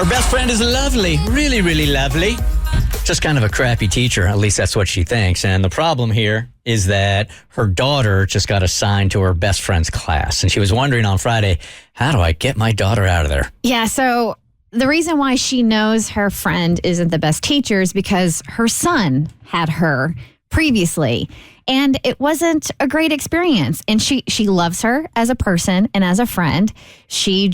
Her best friend is lovely, really, really lovely. Just kind of a crappy teacher, at least that's what she thinks. And the problem here is that her daughter just got assigned to her best friend's class. And she was wondering on Friday, how do I get my daughter out of there? Yeah, so the reason why she knows her friend isn't the best teacher is because her son had her previously. And it wasn't a great experience. And she loves her as a person and as a friend. She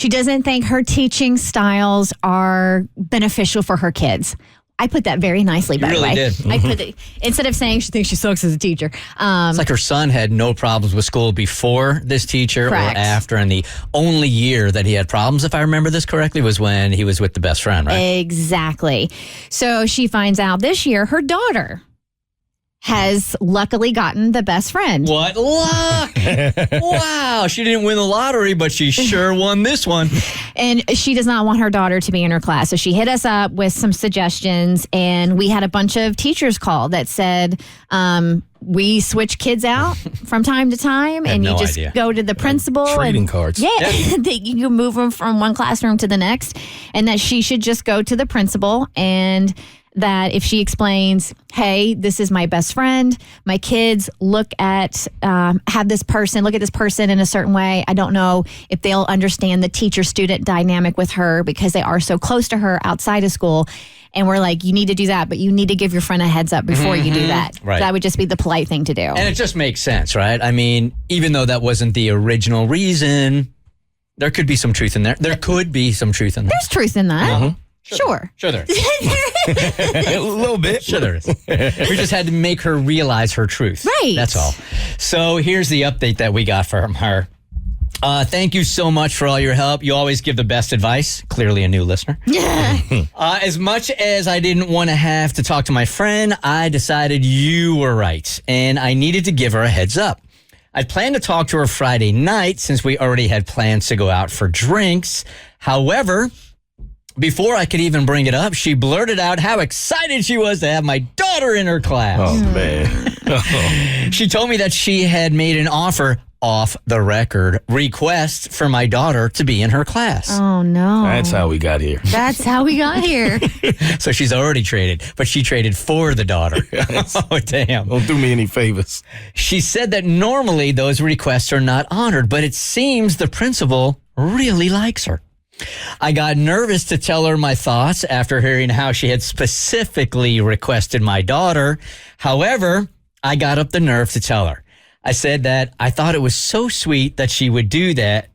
doesn't think her teaching styles are beneficial for her kids. I put that very nicely, by the way. Did. I put it, instead of saying she thinks she sucks as a teacher. It's like her son had no problems with school before this teacher Correct. or after. And the only year that he had problems, if I remember this correctly, was when he was with the best friend, right? Exactly. So she finds out this year her daughter has luckily gotten the best friend. What luck! Wow, she didn't win the lottery, but she sure won this one. And she does not want her daughter to be in her class. So she hit us up with some suggestions, and we had a bunch of teachers call that said, we switch kids out from time to time, and you just go to the principal. Trading cards. Yeah, you can move them from one classroom to the next, and that she should just go to the principal, and that if she explains, hey, this is my best friend, my kids look at this person in a certain way. I don't know if they'll understand the teacher-student dynamic with her because they are so close to her outside of school. And we're like, you need to do that, but you need to give your friend a heads up before you do that. Right. That would just be the polite thing to do. And it just makes sense, right? I mean, even though that wasn't the original reason, there could be some truth in there. There's truth in that. Uh-huh. Sure. Sure there is. A little bit. Sure there is. We just had to make her realize her truth. Right. That's all. So here's the update that we got from her. Thank you so much for all your help. You always give the best advice. Clearly a new listener. As much as I didn't want to have to talk to my friend, I decided you were right, and I needed to give her a heads up. I'd planned to talk to her Friday night since we already had plans to go out for drinks. However, before I could even bring it up, she blurted out how excited she was to have my daughter in her class. Oh, man. She told me that she had made an offer off the record request for my daughter to be in her class. Oh, no. That's how we got here. That's how we got here. So she's already traded, but she traded for the daughter. Oh, damn. Don't do me any favors. She said that normally those requests are not honored, but it seems the principal really likes her. I got nervous to tell her my thoughts after hearing how she had specifically requested my daughter. However, I got up the nerve to tell her. I said that I thought it was so sweet that she would do that,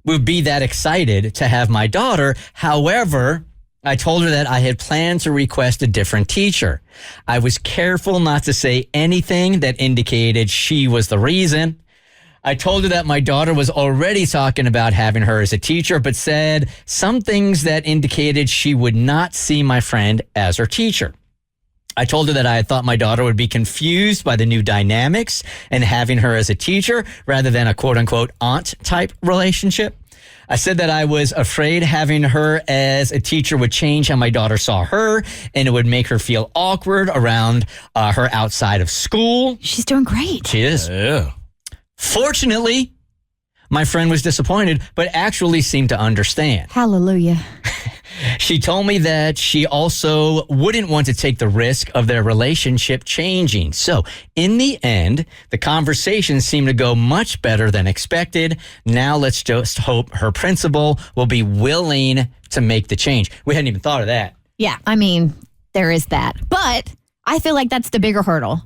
would be that excited to have my daughter. However, I told her that I had planned to request a different teacher. I was careful not to say anything that indicated she was the reason. I told her that my daughter was already talking about having her as a teacher, but said some things that indicated she would not see my friend as her teacher. I told her that I thought my daughter would be confused by the new dynamics and having her as a teacher rather than a quote-unquote aunt-type relationship. I said that I was afraid having her as a teacher would change how my daughter saw her, and it would make her feel awkward around her outside of school. She's doing great. She is. Yeah. Fortunately, my friend was disappointed, but actually seemed to understand. Hallelujah. She told me that she also wouldn't want to take the risk of their relationship changing. So in the end, the conversation seemed to go much better than expected. Now let's just hope her principal will be willing to make the change. We hadn't even thought of that. Yeah, I mean, there is that. But I feel like that's the bigger hurdle.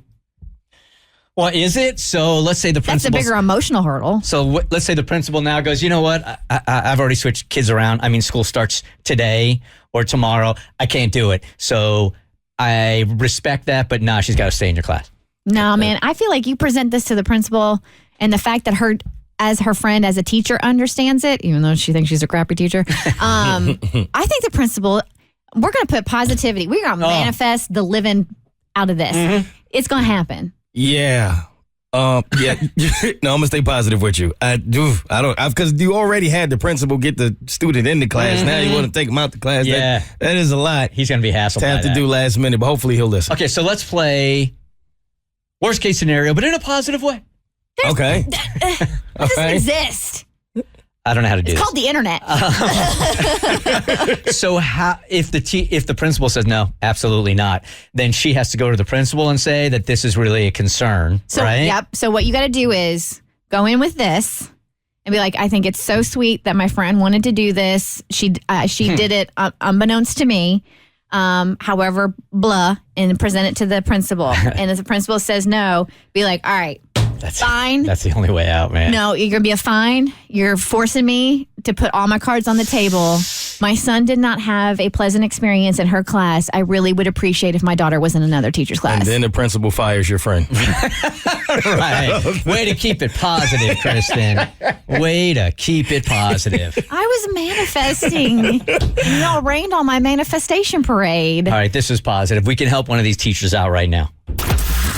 Well, is it? So let's say the principal. That's a bigger emotional hurdle. So let's say the principal now goes, you know what? I've already switched kids around. I mean, school starts today or tomorrow. I can't do it. So I respect that, but she's got to stay in your class. No, man, I feel like you present this to the principal, and the fact that her friend as a teacher understands it, even though she thinks she's a crappy teacher. I think the principal, we're going to put positivity. We're going to manifest the living out of this. Mm-hmm. It's going to happen. Yeah. No, I'm gonna stay positive with you. Because you already had the principal get the student in the class. Mm-hmm. Now you want to take him out the class. Yeah. That is a lot. He's going to be hassled by have to that. do last minute, but hopefully he'll listen. Okay, so let's play worst case scenario, but in a positive way. Okay. That doesn't exist. I don't know how to do It's this. called the internet. So how if the principal says no, absolutely not, then she has to go to the principal and say that this is really a concern, So, right? Yep. So what you got to do is go in with this and be like, I think it's so sweet that my friend wanted to do this. She did it unbeknownst to me. However, blah, and present it to the principal. And if the principal says no, be like, all right, fine. That's the only way out, man. No, you're going to be a fine. You're forcing me to put all my cards on the table. My son did not have a pleasant experience in her class. I really would appreciate if my daughter was in another teacher's class. And then the principal fires your friend. Right. Way to keep it positive, Kristen. Way to keep it positive. I was manifesting. Y'all rained on my manifestation parade. All right, this is positive. We can help one of these teachers out right now.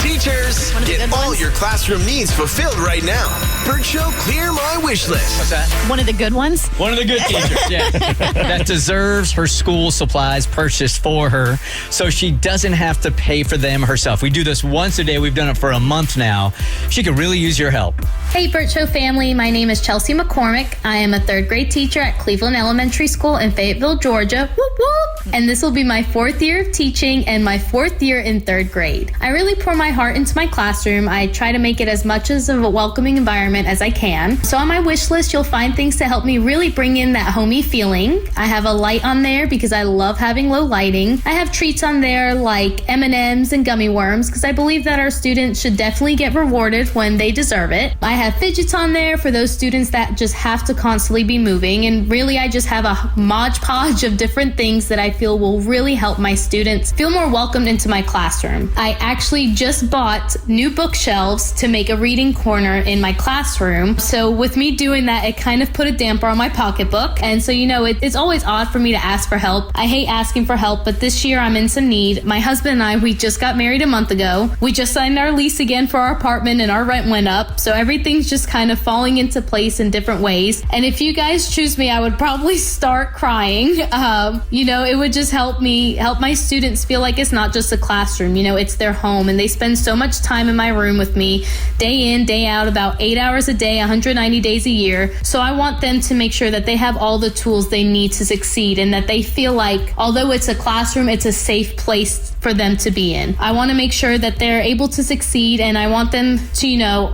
Teachers, One of the get good all ones? your classroom needs fulfilled right now. Bert Show, clear my wish list. What's that? One of the good ones. One of the good teachers, yeah. That deserves her school supplies purchased for her so she doesn't have to pay for them herself. We do this once a day. We've done it for a month now. She could really use your help. Hey, Bert Show family. My name is Chelsea McCormick. I am a third grade teacher at Cleveland Elementary School in Fayetteville, Georgia. Whoop, whoop. And this will be my 4th year of teaching and my 4th year in 3rd grade. I really pour my heart into my classroom. I try to make it as much as of a welcoming environment as I can. So on my wish list, you'll find things to help me really bring in that homey feeling. I have a light on there because I love having low lighting. I have treats on there like M&Ms and gummy worms because I believe that our students should definitely get rewarded when they deserve it. I have fidgets on there for those students that just have to constantly be moving. And really, I just have a modge podge of different things that I feel will really help my students feel more welcomed into my classroom. I actually just bought new bookshelves to make a reading corner in my classroom. So with me doing that, it kind of put a damper on my pocketbook. And so, it's always odd for me to ask for help. I hate asking for help, but this year I'm in some need. My husband and I, we just got married a month ago. We just signed our lease again for our apartment and our rent went up. So everything's just kind of falling into place in different ways. And if you guys choose me, I would probably start crying. It would just help my students feel like it's not just a classroom, it's their home. And they spend so much time in my room with me day in, day out, about 8 hours a day, 190 days a year. So I want them to make sure that they have all the tools they need to succeed and that they feel like, although it's a classroom, it's a safe place for them to be in. I want to make sure that they're able to succeed and I want them to,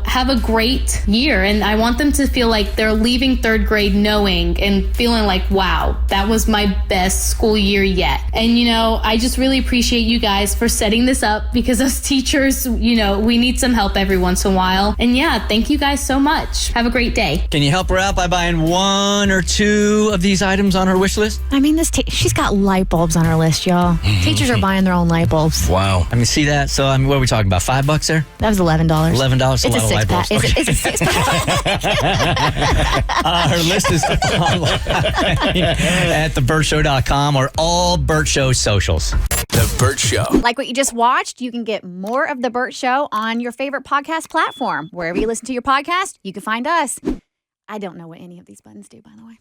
have a great year. And I want them to feel like they're leaving 3rd grade knowing and feeling like, wow, that was my best school year yet. And, I just really appreciate you guys for setting this up because as teachers, we need some help every once in a while. And yeah, thank you guys so much. Have a great day. Can you help her out by buying 1 or 2 of these items on her wish list? I mean, she's got light bulbs on her list, y'all. Teachers are buying their own light bulbs. Wow. I mean, see that? So, what are we talking about? $5 there? That was $11. $11. It's a a lot of light bulbs. six-pack. It's a six-pack. Her list is online at thebertshow.com or all Bert Show socials. The Bert Show. Like what you just watched, you can get more of The Bert Show on your favorite podcast platform. Wherever you listen to your podcast, you can find us. I don't know what any of these buttons do, by the way.